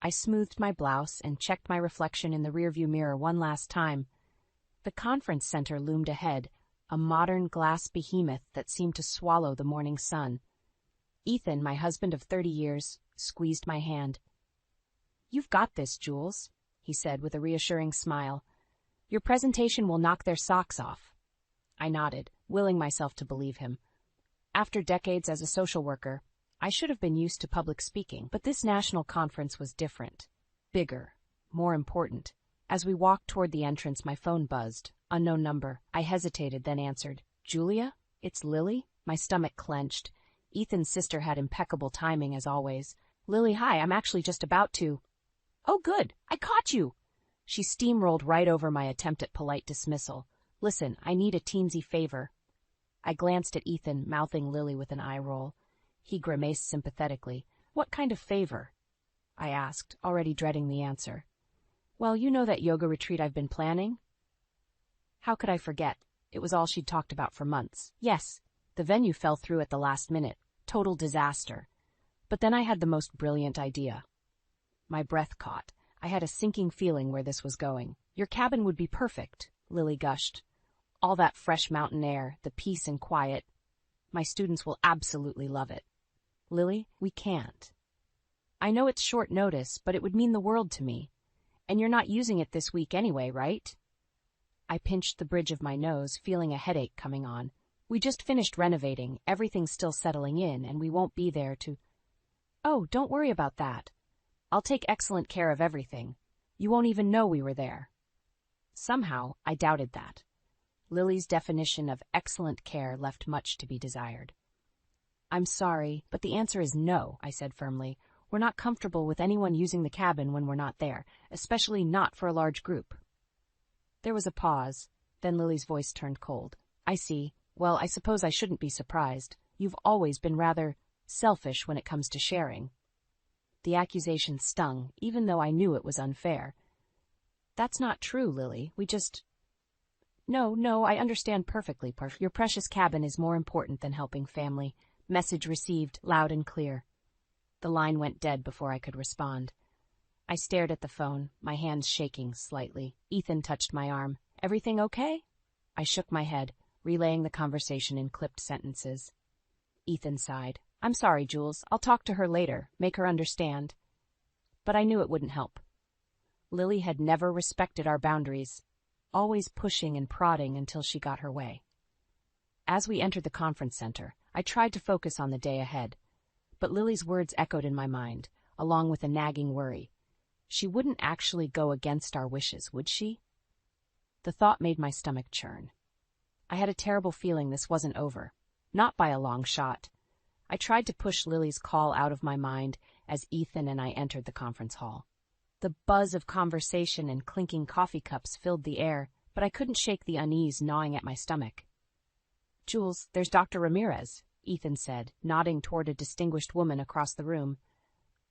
I smoothed my blouse and checked my reflection in the rearview mirror one last time. The conference center loomed ahead, a modern glass behemoth that seemed to swallow the morning sun. Ethan, my husband of 30 years, squeezed my hand. "You've got this, Jules," he said with a reassuring smile. "Your presentation will knock their socks off." I nodded, willing myself to believe him. After decades as a social worker, I should have been used to public speaking, but this national conference was different. Bigger, more important. As we walked toward the entrance, my phone buzzed. Unknown number. I hesitated, then answered. "Julia? It's Lily?" My stomach clenched. Ethan's sister had impeccable timing, as always. "Lily, hi, I'm actually just about to—" "Oh, good, I caught you!" She steamrolled right over my attempt at polite dismissal. "Listen, I need a teensy favor." I glanced at Ethan, mouthing Lily with an eye roll. He grimaced sympathetically. "What kind of favor?" I asked, already dreading the answer. "Well, you know that yoga retreat I've been planning?" How could I forget? It was all she'd talked about for months. Yes, the venue fell through at the last minute. Total disaster. But then I had the most brilliant idea. My breath caught. I had a sinking feeling where this was going. "Your cabin would be perfect," Lily gushed. "All that fresh mountain air, the peace and quiet. My students will absolutely love it." "Lily, we can't. I know it's short notice, but it would mean the world to me. And you're not using it this week anyway, right?" I pinched the bridge of my nose, feeling a headache coming on. "We just finished renovating, everything's still settling in, and we won't be there to—" "Oh, don't worry about that. I'll take excellent care of everything. You won't even know we were there." Somehow, I doubted that. Lily's definition of excellent care left much to be desired. "I'm sorry, but the answer is no," I said firmly. "We're not comfortable with anyone using the cabin when we're not there, especially not for a large group." There was a pause, then Lily's voice turned cold. "I see. Well, I suppose I shouldn't be surprised. You've always been rather selfish when it comes to sharing." The accusation stung, even though I knew it was unfair. "That's not true, Lily. We just—" No, I understand perfectly. Your precious cabin is more important than helping family." Message received, loud and clear. The line went dead before I could respond. I stared at the phone, my hands shaking slightly. Ethan touched my arm. "Everything okay?" I shook my head, relaying the conversation in clipped sentences. Ethan sighed. "I'm sorry, Jules. I'll talk to her later, make her understand." But I knew it wouldn't help. Lily had never respected our boundaries, always pushing and prodding until she got her way. As we entered the conference center, I tried to focus on the day ahead. But Lily's words echoed in my mind, along with a nagging worry. She wouldn't actually go against our wishes, would she? The thought made my stomach churn. I had a terrible feeling this wasn't over. Not by a long shot. I tried to push Lily's call out of my mind as Ethan and I entered the conference hall. The buzz of conversation and clinking coffee cups filled the air, but I couldn't shake the unease gnawing at my stomach. "Jules, there's Dr. Ramirez," Ethan said, nodding toward a distinguished woman across the room.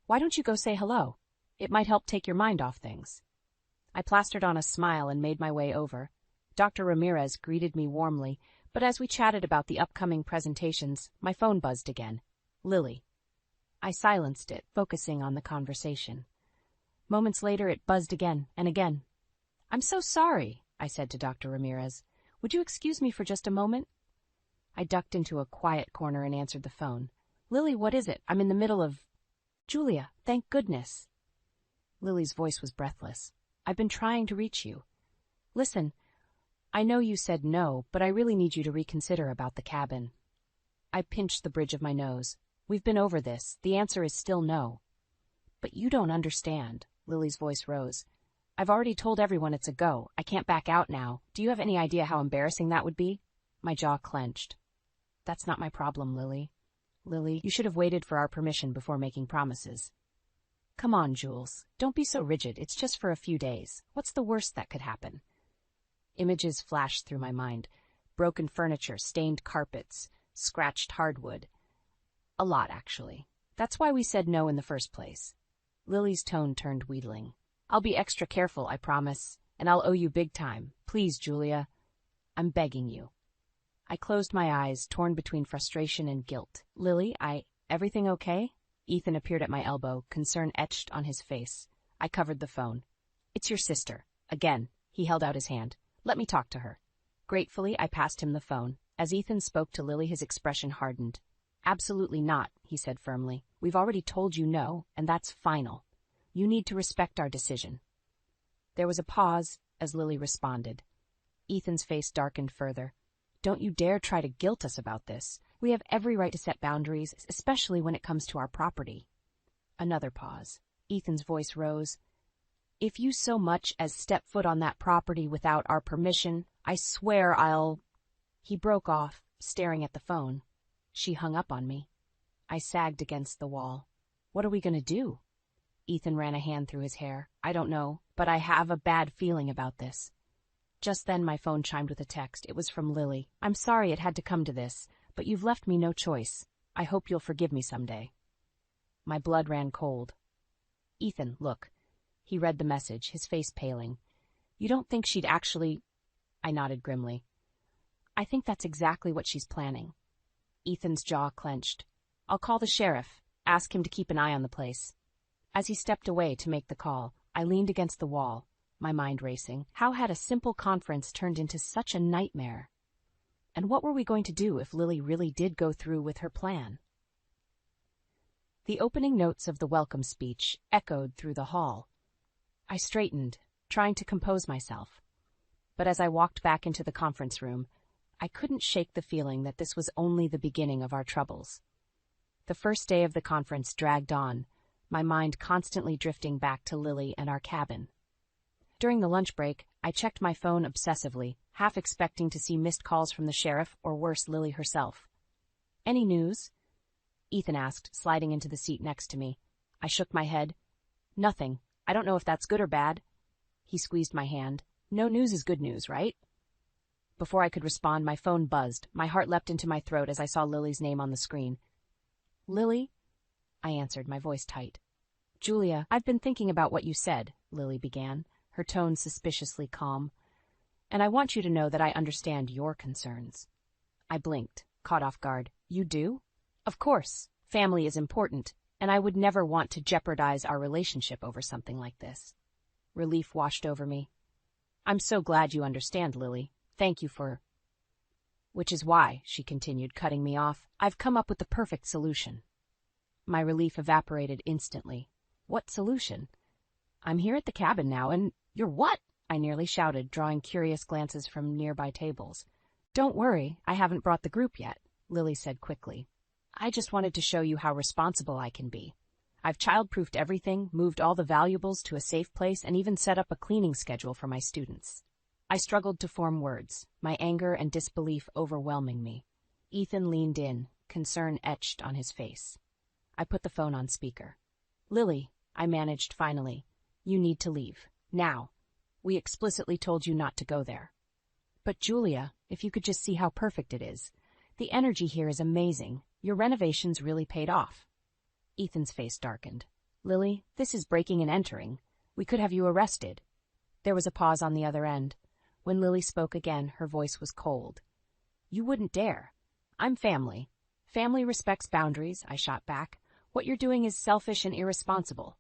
"Why don't you go say hello? It might help take your mind off things." I plastered on a smile and made my way over. Dr. Ramirez greeted me warmly, but as we chatted about the upcoming presentations, my phone buzzed again. Lily. I silenced it, focusing on the conversation. Moments later, it buzzed again and again. "I'm so sorry," I said to Dr. Ramirez. "Would you excuse me for just a moment?" I ducked into a quiet corner and answered the phone. "Lily, what is it? I'm in the middle of—" "Julia, thank goodness." Lily's voice was breathless. "I've been trying to reach you. Listen, I know you said no, but I really need you to reconsider about the cabin." I pinched the bridge of my nose. "We've been over this. The answer is still no." "But you don't understand." Lily's voice rose. "I've already told everyone it's a go. I can't back out now. Do you have any idea how embarrassing that would be?" My jaw clenched. "That's not my problem, Lily. Lily, you should have waited for our permission before making promises." "Come on, Jules. Don't be so rigid. It's just for a few days. What's the worst that could happen?" Images flashed through my mind. Broken furniture, stained carpets, scratched hardwood. A lot, actually. That's why we said no in the first place. Lily's tone turned wheedling. "I'll be extra careful, I promise. And I'll owe you big time. Please, Julia. I'm begging you." I closed my eyes, torn between frustration and guilt. "Lily, everything okay?" Ethan appeared at my elbow, concern etched on his face. I covered the phone. "It's your sister." Again, he held out his hand. "Let me talk to her." Gratefully, I passed him the phone. As Ethan spoke to Lily, his expression hardened. "Absolutely not," he said firmly. "We've already told you no, and that's final. You need to respect our decision." There was a pause as Lily responded. Ethan's face darkened further. "Don't you dare try to guilt us about this. We have every right to set boundaries, especially when it comes to our property." Another pause. Ethan's voice rose. "If you so much as step foot on that property without our permission, I swear I'll—" He broke off, staring at the phone. She hung up on me. I sagged against the wall. "What are we going to do?" Ethan ran a hand through his hair. "I don't know, but I have a bad feeling about this." Just then my phone chimed with a text. It was from Lily. "I'm sorry it had to come to this, but you've left me no choice. I hope you'll forgive me someday." My blood ran cold. "Ethan, look." He read the message, his face paling. "You don't think she'd actually—" I nodded grimly. "I think that's exactly what she's planning." Ethan's jaw clenched. "I'll call the sheriff, ask him to keep an eye on the place." As he stepped away to make the call, I leaned against the wall, my mind racing. How had a simple conference turned into such a nightmare? And what were we going to do if Lily really did go through with her plan? The opening notes of the welcome speech echoed through the hall. I straightened, trying to compose myself. But as I walked back into the conference room, I couldn't shake the feeling that this was only the beginning of our troubles. The first day of the conference dragged on, my mind constantly drifting back to Lily and our cabin. During the lunch break, I checked my phone obsessively, half expecting to see missed calls from the sheriff or worse, Lily herself. "Any news?" Ethan asked, sliding into the seat next to me. I shook my head. "Nothing. I don't know if that's good or bad." He squeezed my hand. "No news is good news, right?" Before I could respond, my phone buzzed. My heart leapt into my throat as I saw Lily's name on the screen. "Lily?" I answered, my voice tight. "Julia, I've been thinking about what you said," Lily began, her tone suspiciously calm. "And I want you to know that I understand your concerns." I blinked, caught off guard. "You do?" "Of course. Family is important, and I would never want to jeopardize our relationship over something like this." Relief washed over me. "I'm so glad you understand, Lily. Thank you for—" "Which is why," she continued, cutting me off, "I've come up with the perfect solution." My relief evaporated instantly. "What solution?" "I'm here at the cabin now, and—" "You're what?" I nearly shouted, drawing curious glances from nearby tables. "Don't worry, I haven't brought the group yet," Lily said quickly. "I just wanted to show you how responsible I can be. I've child-proofed everything, moved all the valuables to a safe place, and even set up a cleaning schedule for my students." I struggled to form words, my anger and disbelief overwhelming me. Ethan leaned in, concern etched on his face. I put the phone on speaker. "Lily," I managed finally, "you need to leave. Now. We explicitly told you not to go there." "But Julia, if you could just see how perfect it is. The energy here is amazing. Your renovations really paid off." Ethan's face darkened. "Lily, this is breaking and entering. We could have you arrested." There was a pause on the other end. When Lily spoke again, her voice was cold. "You wouldn't dare. I'm family. Family respects boundaries," I shot back. "What you're doing is selfish and irresponsible."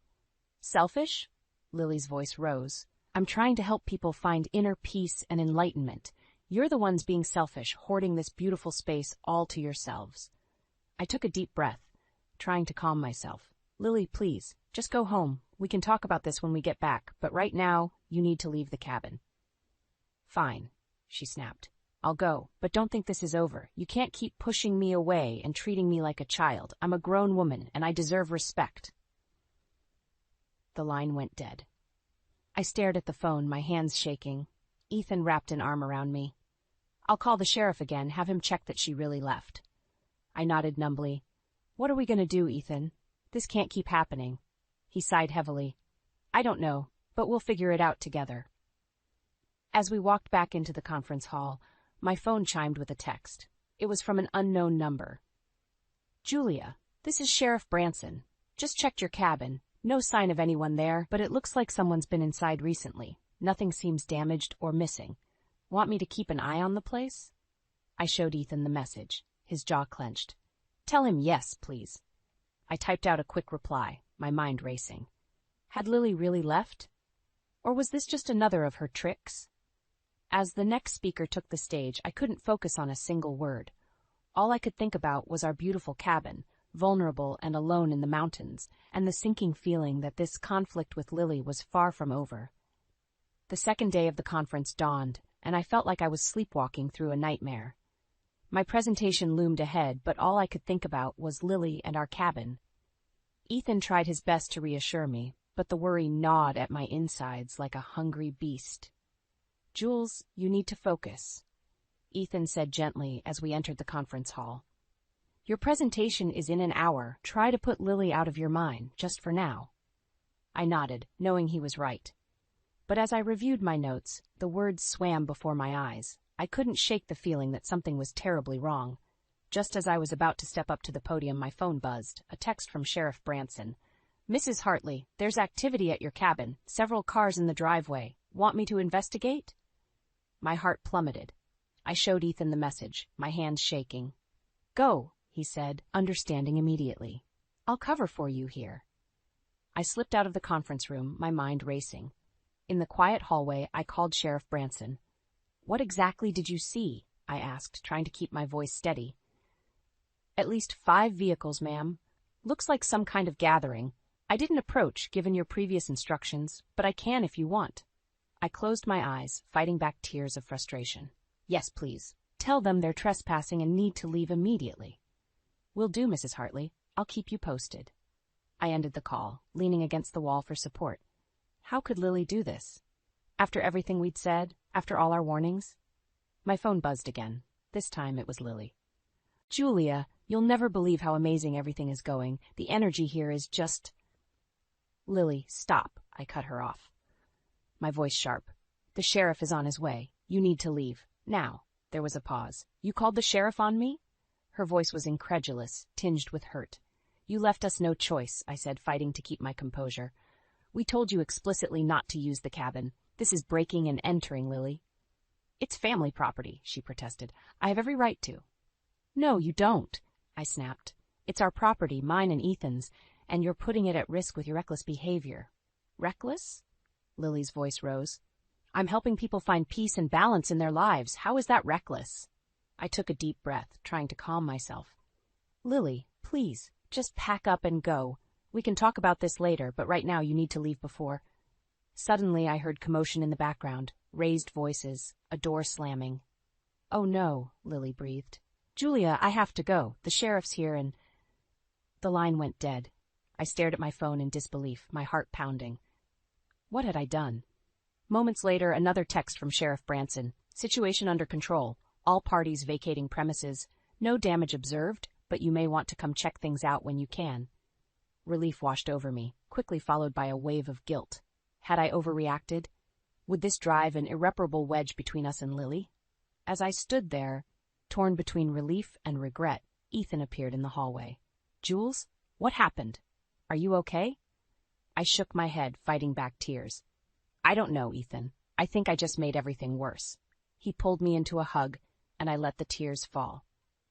"Selfish?" Lily's voice rose. "I'm trying to help people find inner peace and enlightenment. You're the ones being selfish, hoarding this beautiful space all to yourselves." I took a deep breath, trying to calm myself. "Lily, please, just go home. We can talk about this when we get back, but right now, you need to leave the cabin." "Fine," she snapped. "I'll go, but don't think this is over. You can't keep pushing me away and treating me like a child. I'm a grown woman, and I deserve respect." The line went dead. I stared at the phone, my hands shaking. Ethan wrapped an arm around me. "I'll call the sheriff again, have him check that she really left." I nodded numbly. "What are we going to do, Ethan? This can't keep happening." He sighed heavily. "I don't know, but we'll figure it out together." As we walked back into the conference hall, my phone chimed with a text. It was from an unknown number. "Julia, this is Sheriff Branson. Just checked your cabin. No sign of anyone there, but it looks like someone's been inside recently. Nothing seems damaged or missing. Want me to keep an eye on the place?" I showed Ethan the message. His jaw clenched. "Tell him yes, please." I typed out a quick reply, my mind racing. Had Lily really left? Or was this just another of her tricks? As the next speaker took the stage, I couldn't focus on a single word. All I could think about was our beautiful cabin, vulnerable and alone in the mountains, and the sinking feeling that this conflict with Lily was far from over. The second day of the conference dawned, and I felt like I was sleepwalking through a nightmare. My presentation loomed ahead, but all I could think about was Lily and our cabin. Ethan tried his best to reassure me, but the worry gnawed at my insides like a hungry beast. "Jules, you need to focus," Ethan said gently as we entered the conference hall. "Your presentation is in an hour. Try to put Lily out of your mind, just for now." I nodded, knowing he was right. But as I reviewed my notes, the words swam before my eyes. I couldn't shake the feeling that something was terribly wrong. Just as I was about to step up to the podium, my phone buzzed, a text from Sheriff Branson. "Mrs. Hartley, there's activity at your cabin. Several cars in the driveway. Want me to investigate?" My heart plummeted. I showed Ethan the message, my hands shaking. "Go," he said, understanding immediately. "I'll cover for you here." I slipped out of the conference room, my mind racing. In the quiet hallway, I called Sheriff Branson. "What exactly did you see?" I asked, trying to keep my voice steady. "At least 5 vehicles, ma'am. Looks like some kind of gathering. I didn't approach, given your previous instructions, but I can if you want." I closed my eyes, fighting back tears of frustration. "Yes, please. Tell them they're trespassing and need to leave immediately." "Will do, Mrs. Hartley. I'll keep you posted." I ended the call, leaning against the wall for support. How could Lily do this? After everything we'd said, after all our warnings? My phone buzzed again. This time it was Lily. "Julia, you'll never believe how amazing everything is going. The energy here is just—" "Lily, stop," I cut her off. My voice sharp. "The sheriff is on his way. You need to leave. Now." There was a pause. "You called the sheriff on me?" Her voice was incredulous, tinged with hurt. "You left us no choice," I said, fighting to keep my composure. "We told you explicitly not to use the cabin. This is breaking and entering, Lily." "It's family property," she protested. "I have every right to." "No, you don't," I snapped. "It's our property, mine and Ethan's, and you're putting it at risk with your reckless behavior." "Reckless?" Lily's voice rose. "I'm helping people find peace and balance in their lives. How is that reckless?" I took a deep breath, trying to calm myself. "Lily, please, just pack up and go. We can talk about this later, but right now you need to leave before—" Suddenly I heard commotion in the background, raised voices, a door slamming. "Oh no," Lily breathed. "Julia, I have to go. The sheriff's here and—" The line went dead. I stared at my phone in disbelief, my heart pounding. What had I done? Moments later, another text from Sheriff Branson. "Situation under control. All parties vacating premises. No damage observed, but you may want to come check things out when you can." Relief washed over me, quickly followed by a wave of guilt. Had I overreacted? Would this drive an irreparable wedge between us and Lily? As I stood there, torn between relief and regret, Ethan appeared in the hallway. "Jules, what happened? Are you okay?" I shook my head, fighting back tears. "I don't know, Ethan. I think I just made everything worse." He pulled me into a hug, and I let the tears fall.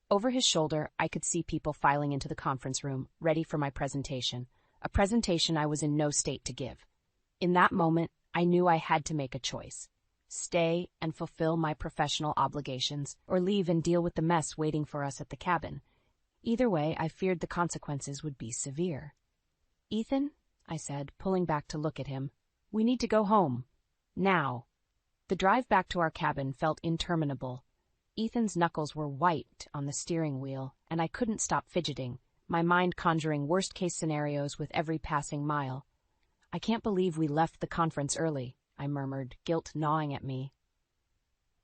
Over his shoulder, I could see people filing into the conference room, ready for my presentation, a presentation I was in no state to give. In that moment, I knew I had to make a choice. Stay and fulfill my professional obligations, or leave and deal with the mess waiting for us at the cabin. Either way, I feared the consequences would be severe. "Ethan," I said, pulling back to look at him, "we need to go home. Now." The drive back to our cabin felt interminable. Ethan's knuckles were white on the steering wheel, and I couldn't stop fidgeting, my mind conjuring worst-case scenarios with every passing mile. "I can't believe we left the conference early," I murmured, guilt gnawing at me.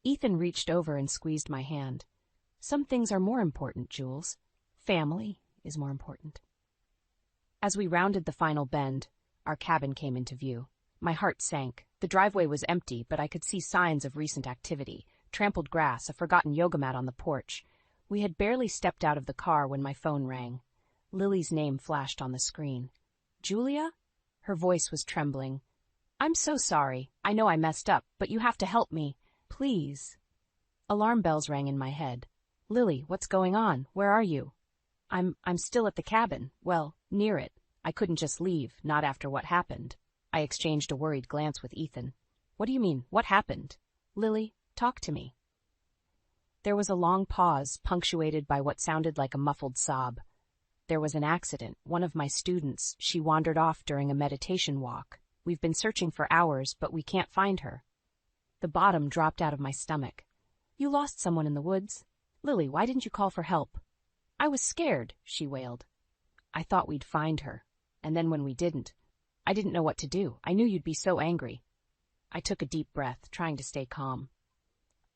Ethan reached over and squeezed my hand. "Some things are more important, Jules. Family is more important." As we rounded the final bend, our cabin came into view. My heart sank. The driveway was empty, but I could see signs of recent activity. Trampled grass, a forgotten yoga mat on the porch. We had barely stepped out of the car when my phone rang. Lily's name flashed on the screen. "Julia?" Her voice was trembling. "I'm so sorry. I know I messed up, but you have to help me. Please." Alarm bells rang in my head. "Lily, what's going on? Where are you?" I'm still at the cabin. Well, near it. I couldn't just leave, not after what happened. I exchanged a worried glance with Ethan. What do you mean? What happened? Lily, talk to me. There was a long pause, punctuated by what sounded like a muffled sob. There was an accident. One of my students, she wandered off during a meditation walk. We've been searching for hours, but we can't find her. The bottom dropped out of my stomach. You lost someone in the woods? Lily, why didn't you call for help? I was scared, she wailed. I thought we'd find her. And then when we didn't, I didn't know what to do. I knew you'd be so angry. I took a deep breath, trying to stay calm.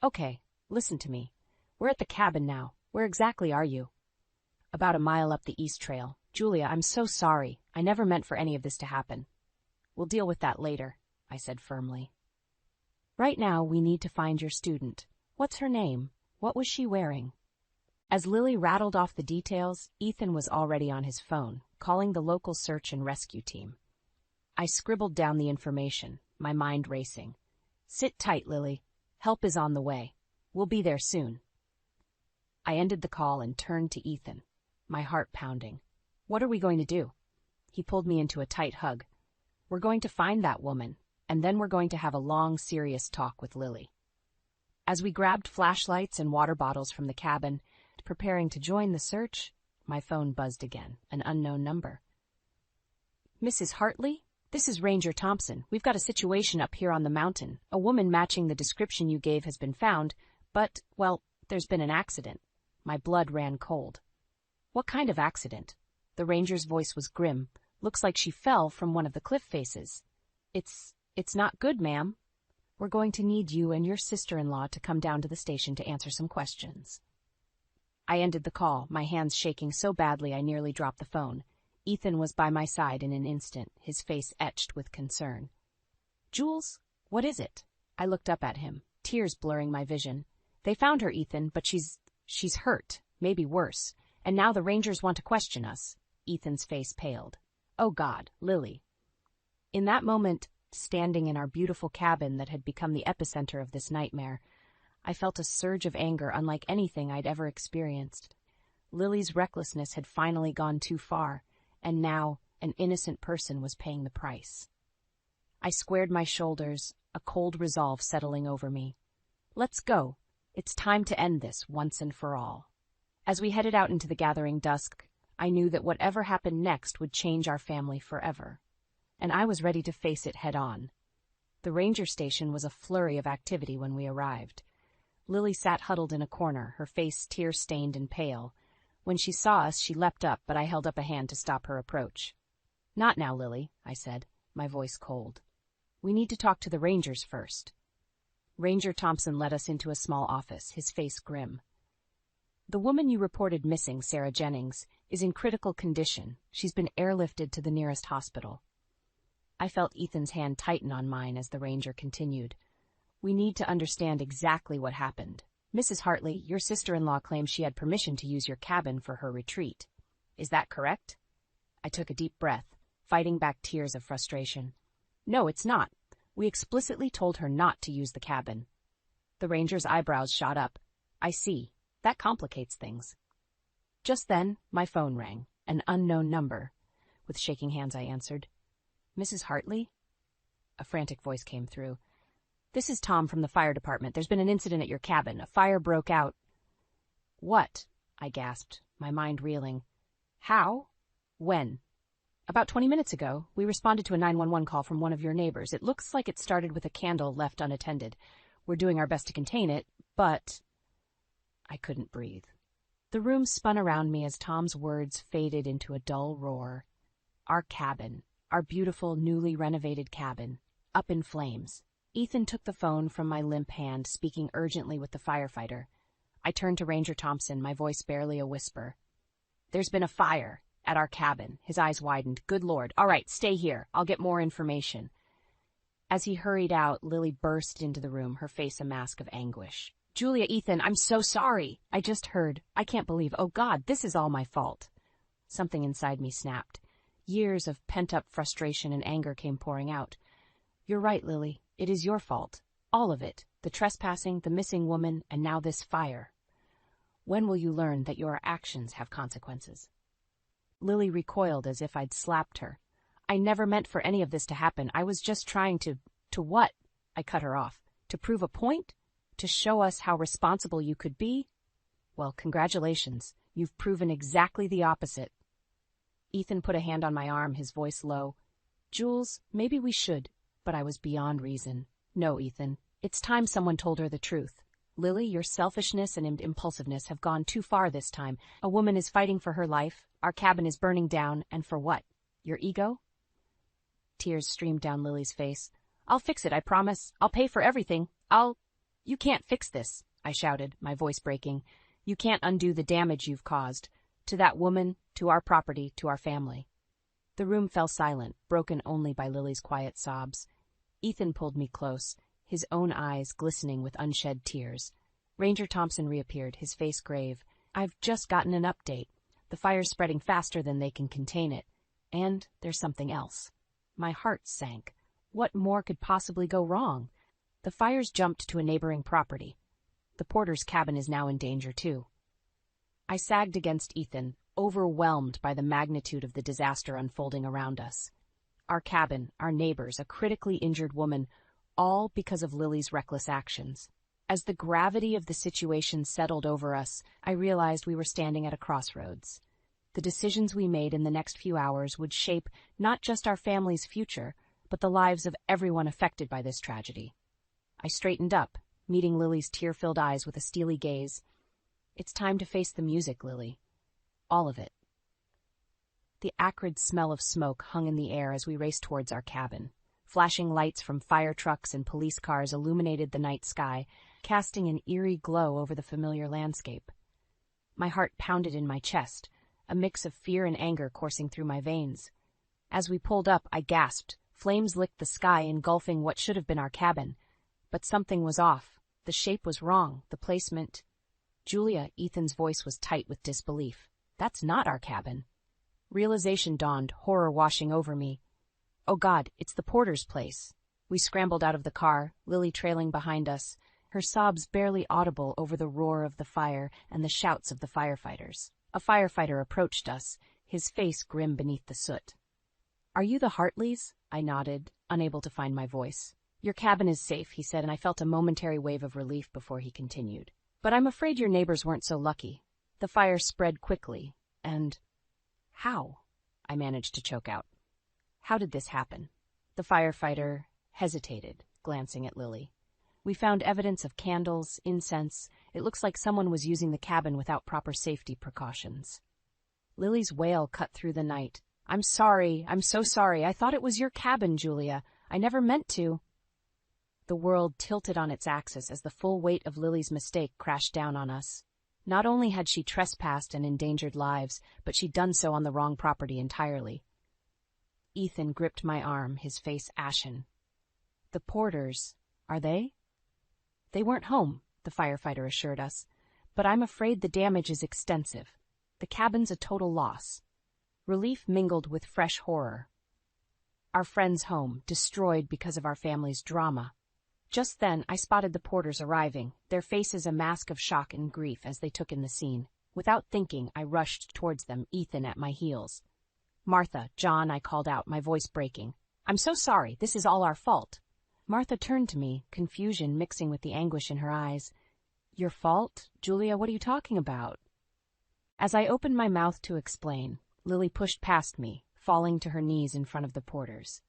Okay, listen to me. We're at the cabin now. Where exactly are you? About a mile up the east trail. Julia, I'm so sorry. I never meant for any of this to happen. We'll deal with that later, I said firmly. Right now, we need to find your student. What's her name? What was she wearing? As Lily rattled off the details, Ethan was already on his phone, calling the local search and rescue team. I scribbled down the information, my mind racing. Sit tight, Lily. Help is on the way. We'll be there soon. I ended the call and turned to Ethan, my heart pounding. What are we going to do? He pulled me into a tight hug. We're going to find that woman, and then we're going to have a long, serious talk with Lily. As we grabbed flashlights and water bottles from the cabin, preparing to join the search, my phone buzzed again, an unknown number. Mrs. Hartley? This is Ranger Thompson. We've got a situation up here on the mountain. A woman matching the description you gave has been found, but, well, there's been an accident. My blood ran cold. What kind of accident? The ranger's voice was grim. Looks like she fell from one of the cliff faces. It's not good, ma'am. We're going to need you and your sister-in-law to come down to the station to answer some questions. I ended the call, my hands shaking so badly I nearly dropped the phone. Ethan was by my side in an instant, his face etched with concern. Jules, what is it? I looked up at him, tears blurring my vision. They found her, Ethan, but she's hurt, maybe worse, and now the rangers want to question us. Ethan's face paled. Oh God, Lily. In that moment, standing in our beautiful cabin that had become the epicenter of this nightmare, I felt a surge of anger unlike anything I'd ever experienced. Lily's recklessness had finally gone too far, and now an innocent person was paying the price. I squared my shoulders, a cold resolve settling over me. Let's go. It's time to end this once and for all. As we headed out into the gathering dusk, I knew that whatever happened next would change our family forever, and I was ready to face it head-on. The ranger station was a flurry of activity when we arrived. Lily sat huddled in a corner, her face tear-stained and pale. When she saw us, she leapt up, but I held up a hand to stop her approach. Not now, Lily, I said, my voice cold. We need to talk to the rangers first. Ranger Thompson led us into a small office, his face grim. The woman you reported missing, Sarah Jennings, is in critical condition. She's been airlifted to the nearest hospital. I felt Ethan's hand tighten on mine as the ranger continued. We need to understand exactly what happened. Mrs. Hartley, your sister-in-law claims she had permission to use your cabin for her retreat. Is that correct? I took a deep breath, fighting back tears of frustration. No, it's not. We explicitly told her not to use the cabin. The ranger's eyebrows shot up. I see. That complicates things. Just then, my phone rang, an unknown number. With shaking hands, I answered. Mrs. Hartley? A frantic voice came through. This is Tom from the fire department. There's been an incident at your cabin. A fire broke out. What? I gasped, my mind reeling. How? When? About 20 minutes ago, we responded to a 911 call from one of your neighbors. It looks like it started with a candle left unattended. We're doing our best to contain it, but... I couldn't breathe. The room spun around me as Tom's words faded into a dull roar. Our cabin, our beautiful, newly renovated cabin, up in flames. Ethan took the phone from my limp hand, speaking urgently with the firefighter. I turned to Ranger Thompson, my voice barely a whisper. There's been a fire at our cabin. His eyes widened. Good Lord. All right, stay here. I'll get more information. As he hurried out, Lily burst into the room, her face a mask of anguish. Julia, Ethan, I'm so sorry. I just heard. I can't believe. Oh, God, this is all my fault. Something inside me snapped. Years of pent-up frustration and anger came pouring out. You're right, Lily. It is your fault. All of it. The trespassing, the missing woman, and now this fire. When will you learn that your actions have consequences? Lily recoiled as if I'd slapped her. I never meant for any of this to happen. I was just trying to... To what? I cut her off. To prove a point? To show us how responsible you could be? Well, congratulations. You've proven exactly the opposite. Ethan put a hand on my arm, his voice low. Jules, maybe we should, but I was beyond reason. No, Ethan. It's time someone told her the truth. Lily, your selfishness and impulsiveness have gone too far this time. A woman is fighting for her life, our cabin is burning down, and for what? Your ego? Tears streamed down Lily's face. I'll fix it, I promise. I'll pay for everything. You can't fix this, I shouted, my voice breaking. You can't undo the damage you've caused. To that woman, to our property, to our family. The room fell silent, broken only by Lily's quiet sobs. Ethan pulled me close, his own eyes glistening with unshed tears. Ranger Thompson reappeared, his face grave. I've just gotten an update. The fire's spreading faster than they can contain it. And there's something else. My heart sank. What more could possibly go wrong? The fire's jumped to a neighboring property. The porter's cabin is now in danger, too. I sagged against Ethan, overwhelmed by the magnitude of the disaster unfolding around us. Our cabin, our neighbors, a critically injured woman, all because of Lily's reckless actions. As the gravity of the situation settled over us, I realized we were standing at a crossroads. The decisions we made in the next few hours would shape not just our family's future, but the lives of everyone affected by this tragedy. I straightened up, meeting Lily's tear-filled eyes with a steely gaze. It's time to face the music, Lily. All of it. The acrid smell of smoke hung in the air as we raced towards our cabin. Flashing lights from fire trucks and police cars illuminated the night sky, casting an eerie glow over the familiar landscape. My heart pounded in my chest, a mix of fear and anger coursing through my veins. As we pulled up, I gasped. Flames licked the sky, engulfing what should have been our cabin. But something was off. The shape was wrong, the placement. Julia, Ethan's voice was tight with disbelief. That's not our cabin. Realization dawned, horror washing over me. Oh God, it's the porter's place. We scrambled out of the car, Lily trailing behind us, her sobs barely audible over the roar of the fire and the shouts of the firefighters. A firefighter approached us, his face grim beneath the soot. Are you the Hartleys? I nodded, unable to find my voice. Your cabin is safe, he said, and I felt a momentary wave of relief before he continued. But I'm afraid your neighbors weren't so lucky. The fire spread quickly, and... How? I managed to choke out. How did this happen? The firefighter hesitated, glancing at Lily. We found evidence of candles, incense. It looks like someone was using the cabin without proper safety precautions. Lily's wail cut through the night. I'm sorry, I'm so sorry. I thought it was your cabin, Julia. I never meant to. The world tilted on its axis as the full weight of Lily's mistake crashed down on us. Not only had she trespassed and endangered lives, but she'd done so on the wrong property entirely. Ethan gripped my arm, his face ashen. The Porters, are they? They weren't home, the firefighter assured us, but I'm afraid the damage is extensive. The cabin's a total loss. Relief mingled with fresh horror. Our friend's home, destroyed because of our family's drama. Just then, I spotted the Porters arriving, their faces a mask of shock and grief as they took in the scene. Without thinking, I rushed towards them, Ethan at my heels. Martha, John, I called out, my voice breaking. I'm so sorry, this is all our fault. Martha turned to me, confusion mixing with the anguish in her eyes. Your fault? Julia, what are you talking about? As I opened my mouth to explain, Lily pushed past me, falling to her knees in front of the Porters.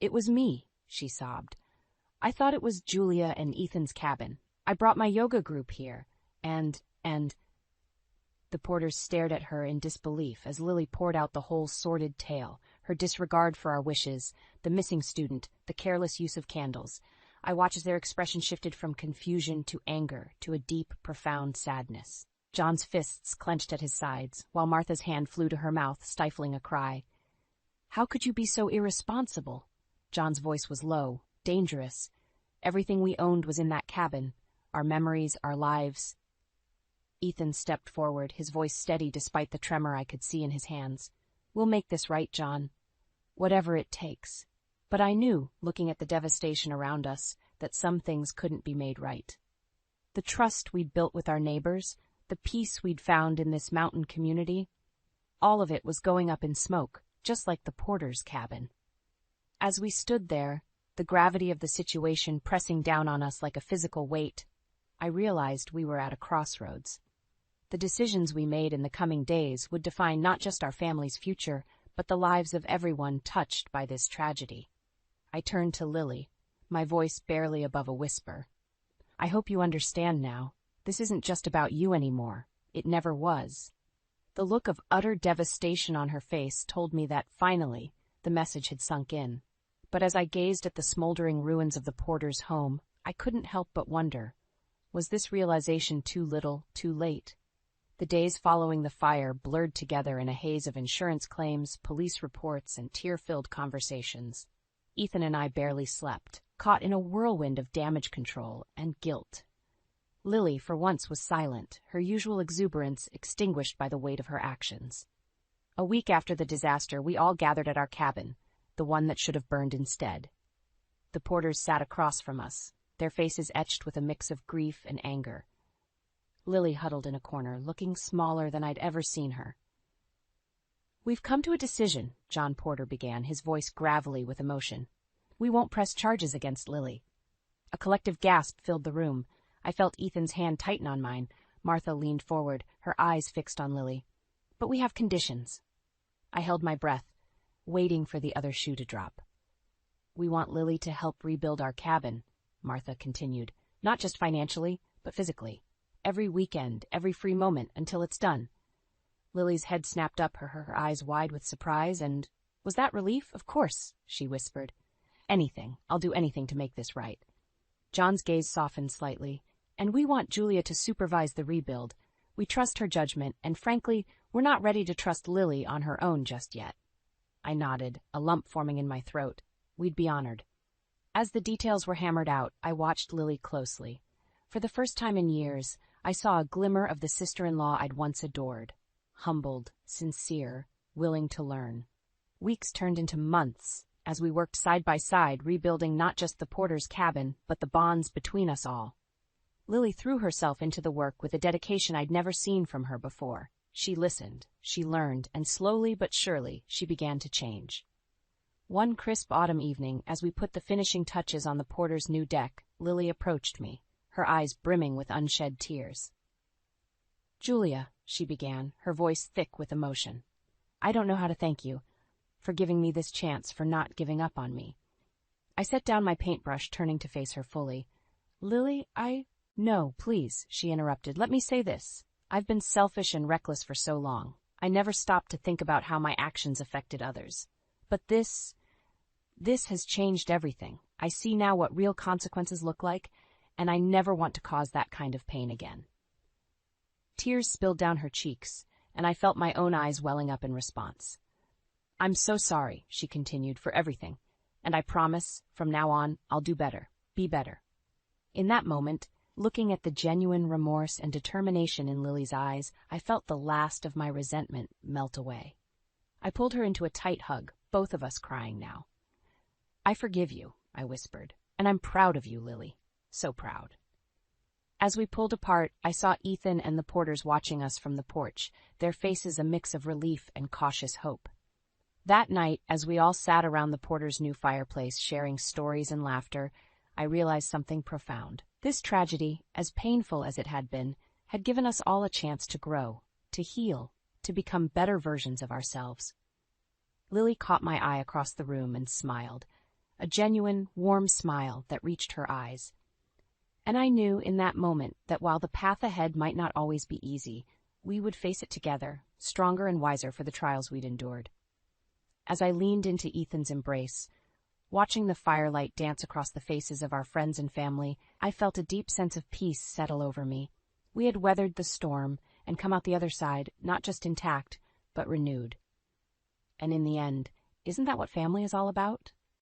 It was me, she sobbed. I thought it was Julia and Ethan's cabin. I brought my yoga group here, and... The Porters stared at her in disbelief as Lily poured out the whole sordid tale, her disregard for our wishes, the missing student, the careless use of candles. I watched as their expression shifted from confusion to anger to a deep, profound sadness. John's fists clenched at his sides, while Martha's hand flew to her mouth, stifling a cry. How could you be so irresponsible? John's voice was low, dangerous. Everything we owned was in that cabin, our memories, our lives. Ethan stepped forward, his voice steady despite the tremor I could see in his hands. We'll make this right, John. Whatever it takes. But I knew, looking at the devastation around us, that some things couldn't be made right. The trust we'd built with our neighbors, the peace we'd found in this mountain community, all of it was going up in smoke, just like the porter's cabin. As we stood there, the gravity of the situation pressing down on us like a physical weight, I realized we were at a crossroads. The decisions we made in the coming days would define not just our family's future, but the lives of everyone touched by this tragedy. I turned to Lily, my voice barely above a whisper. I hope you understand now. This isn't just about you anymore. It never was. The look of utter devastation on her face told me that, finally, the message had sunk in. But as I gazed at the smoldering ruins of the porter's home, I couldn't help but wonder, was this realization too little, too late? The days following the fire blurred together in a haze of insurance claims, police reports, and tear-filled conversations. Ethan and I barely slept, caught in a whirlwind of damage control and guilt. Lily, for once, was silent, her usual exuberance extinguished by the weight of her actions. A week after the disaster, we all gathered at our cabin, the one that should have burned instead. The porters sat across from us, their faces etched with a mix of grief and anger. Lily huddled in a corner, looking smaller than I'd ever seen her. "We've come to a decision," John Porter began, his voice gravelly with emotion. "We won't press charges against Lily." A collective gasp filled the room. I felt Ethan's hand tighten on mine. Martha leaned forward, her eyes fixed on Lily. "But we have conditions." I held my breath, waiting for the other shoe to drop. "We want Lily to help rebuild our cabin," Martha continued, "not just financially, but physically. Every weekend, every free moment, until it's done." Lily's head snapped up, her eyes wide with surprise, and, "Was that relief? Of course," she whispered. "Anything. I'll do anything to make this right." John's gaze softened slightly. "And we want Julia to supervise the rebuild. We trust her judgment, and frankly, we're not ready to trust Lily on her own just yet." I nodded, a lump forming in my throat. We'd be honored. As the details were hammered out, I watched Lily closely. For the first time in years, I saw a glimmer of the sister-in-law I'd once adored. Humbled, sincere, willing to learn. Weeks turned into months as we worked side by side, rebuilding not just the porter's cabin, but the bonds between us all. Lily threw herself into the work with a dedication I'd never seen from her before. She listened, she learned, and slowly but surely she began to change. One crisp autumn evening, as we put the finishing touches on the porter's new deck, Lily approached me, her eyes brimming with unshed tears. "Julia," she began, her voice thick with emotion, "I don't know how to thank you for giving me this chance, for not giving up on me." I set down my paintbrush, turning to face her fully. "Lily, No, please," she interrupted. "Let me say this. I've been selfish and reckless for so long. I never stopped to think about how my actions affected others. But this has changed everything. I see now what real consequences look like, and I never want to cause that kind of pain again." Tears spilled down her cheeks, and I felt my own eyes welling up in response. "I'm so sorry," she continued, "for everything, and I promise, from now on, I'll do better, be better." In that moment, looking at the genuine remorse and determination in Lily's eyes, I felt the last of my resentment melt away. I pulled her into a tight hug, both of us crying now. "I forgive you," I whispered, "and I'm proud of you, Lily. So proud." As we pulled apart, I saw Ethan and the porters watching us from the porch, their faces a mix of relief and cautious hope. That night, as we all sat around the porter's new fireplace sharing stories and laughter, I realized something profound. This tragedy, as painful as it had given us all a chance to grow, to heal, to become better versions of ourselves. Lily caught my eye across the room and smiled, a genuine, warm smile that reached her eyes. And I knew in that moment that while the path ahead might not always be easy, we would face it together, stronger and wiser for the trials we'd endured. As I leaned into Ethan's embrace, watching the firelight dance across the faces of our friends and family, I felt a deep sense of peace settle over me. We had weathered the storm and come out the other side, not just intact, but renewed. And in the end, isn't that what family is all about?